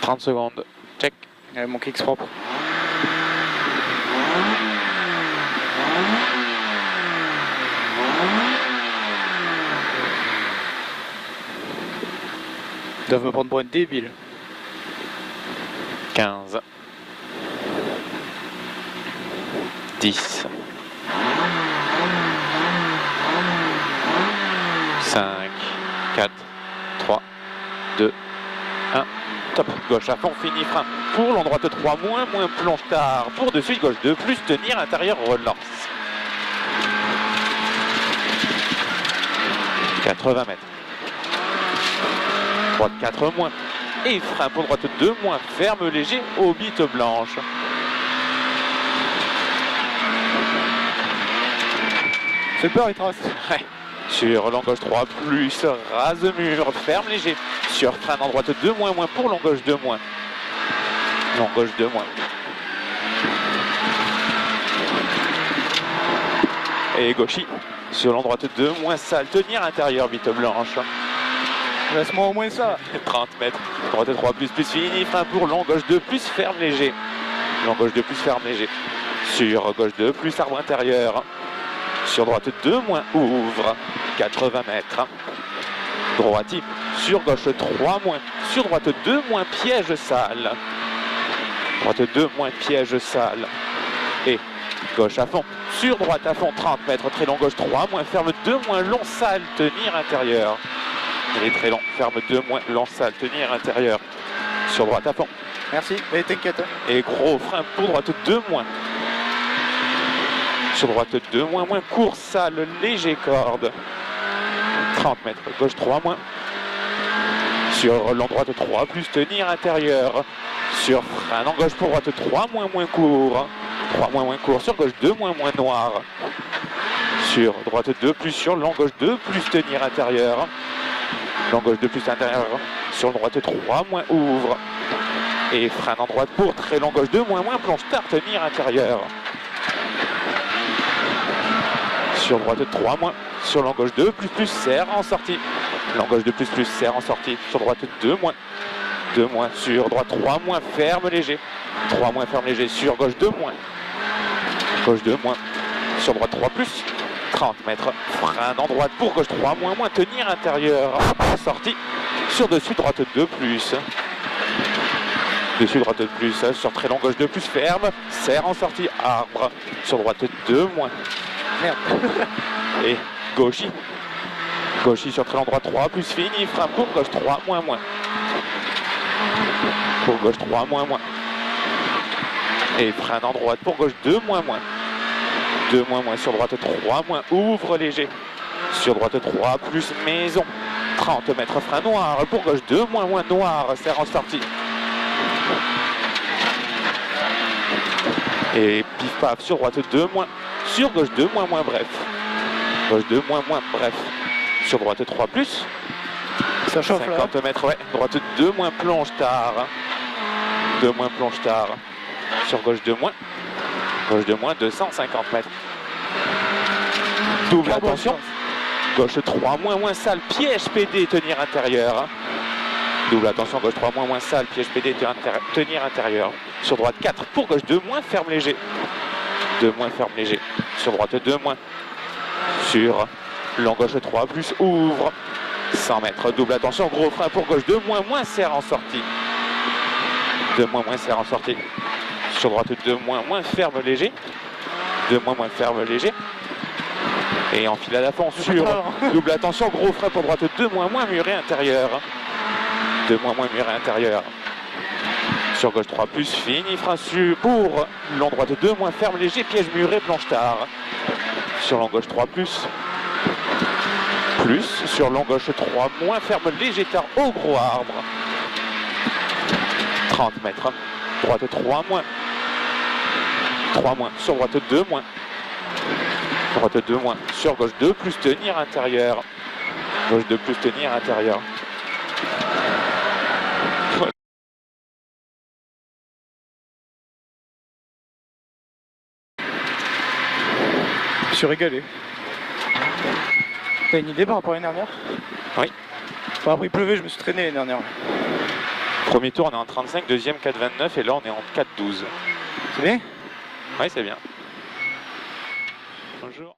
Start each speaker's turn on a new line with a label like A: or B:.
A: 30 secondes. Check.
B: Mon kick propre. Ils doivent me prendre pour une débile.
A: 15. 10. 5, 4, 3, 2, 1. Top. Gauche à fond, fini, frein. Pour l'endroit de 3 moins, plonge tard. Pour de suite, gauche 2, plus, tenir, intérieur, relance. 80 mètres. Droite 4 moins. Et frein pour droite 2 moins. Ferme léger, aux bites blanches.
B: C'est peur, il trace.
A: Ouais. Sur l'an gauche 3 plus, rase mur, ferme léger. Sur frein en droite 2 moins, pour l'an gauche 2 moins. L'an gauche 2 moins. Et gauchy. Sur l'an droite 2 moins, sale, tenir intérieur, bite blanche.
B: Laisse-moi au moins ça.
A: 30 mètres. Droite 3 plus, fini. Frein pour l'an gauche 2 plus, ferme léger. L'an gauche 2 plus, ferme léger. Sur gauche 2 plus, arbre intérieur. Sur droite 2 moins, ouvre. 80 mètres. Droite. Sur gauche 3 moins. Sur droite 2 moins, piège sale. Droite 2 moins, piège sale. Et gauche à fond. Sur droite à fond, 30 mètres. Très long, gauche 3 moins, ferme 2 moins, long, sale, tenir intérieur. Il est très long, ferme 2 moins, long, sale, tenir intérieur. Sur droite à fond.
B: Merci, mais t'inquiète.
A: Et gros frein pour droite 2 moins. Sur droite 2 moins, court, sale, léger, corde. 30 mètres, gauche 3 moins. Sur l'an droite 3 plus, tenir intérieur. Sur frein en gauche pour droite 3 moins, court. 3 moins, court. Sur gauche 2 moins, noir. Sur droite 2 plus, sur l'an gauche 2 plus, tenir intérieur. L'an gauche 2 plus, intérieur. Sur droite 3 moins, ouvre. Et frein en droite pour très long gauche 2 moins, plonge tard, tenir intérieur. Sur droite 3 moins, sur l'an gauche 2 plus, serre en sortie. L'an gauche 2 plus, serre en sortie. Sur droite 2 moins, 2 moins. Sur droite 3 moins, ferme léger. 3 moins, ferme léger. Sur gauche 2 moins. Gauche 2 moins. Sur droite 3 plus, 30 mètres. Frein en droite pour gauche 3 moins, tenir intérieur. En sortie. Sur dessus droite 2 plus. Dessus droite 2 plus. Sur très long gauche 2 plus, ferme. Serre en sortie. Arbre. Sur droite 2 moins.
B: Merde.
A: Et gauchy. Gauchy sur très long droit 3 plus, fini. Frein pour gauche 3 moins. Pour gauche 3 moins. Et frein en droite pour gauche 2 moins. 2 moins sur droite 3 moins, ouvre léger. Sur droite 3 plus, maison. 30 mètres, frein noir. Pour gauche 2 moins, noir. Serre en sortie. Et pif paf sur droite 2 moins. Sur gauche 2 moins, bref. Gauche 2 moins, bref. Sur droite 3 plus.
B: Ça chauffe
A: 50 là. Mètres, ouais. Droite 2 moins, plonge tard. 2 moins, plonge tard. Sur gauche 2 moins. Gauche 2 moins, 250 mètres. Double attention. Gauche 3 moins, sale, piège PD, tenir intérieur. Double attention, gauche 3 moins, sale, piège PD, tenir intérieur. Sur droite 4, pour gauche 2 moins, ferme léger. 2 moins, ferme léger. Sur droite 2 moins. Sur l'an gauche 3 plus, ouvre. 100 mètres, double attention, gros frein pour gauche 2 moins, serre en sortie. 2 moins, serre en sortie. Sur droite 2 moins, ferme léger. 2 moins, ferme léger. Et enfilade à fond sur double attention, gros frein pour droite 2 moins, muret intérieur. 2 moins, muret intérieur. Sur gauche 3 plus, fini, frein pour l'an droite 2 moins, ferme léger, piège muré, planche tard. Sur l'an gauche 3 plus, sur l'an gauche 3 moins, ferme léger tard au gros arbre. 30 mètres, droite 3 moins, 3 moins, sur droite 2 moins, droite 2 moins, sur gauche 2 plus, tenir intérieur. Gauche 2 plus, tenir intérieur.
B: Je suis régalé. T'as une idée par rapport à l'année dernière?
A: Oui.
B: Bon, après il pleuvait, je me suis traîné l'année dernière.
A: Premier tour, on est en 35, deuxième 4,29 et là, on est en 4,12.
B: C'est bien?
A: Oui, c'est bien. Bonjour.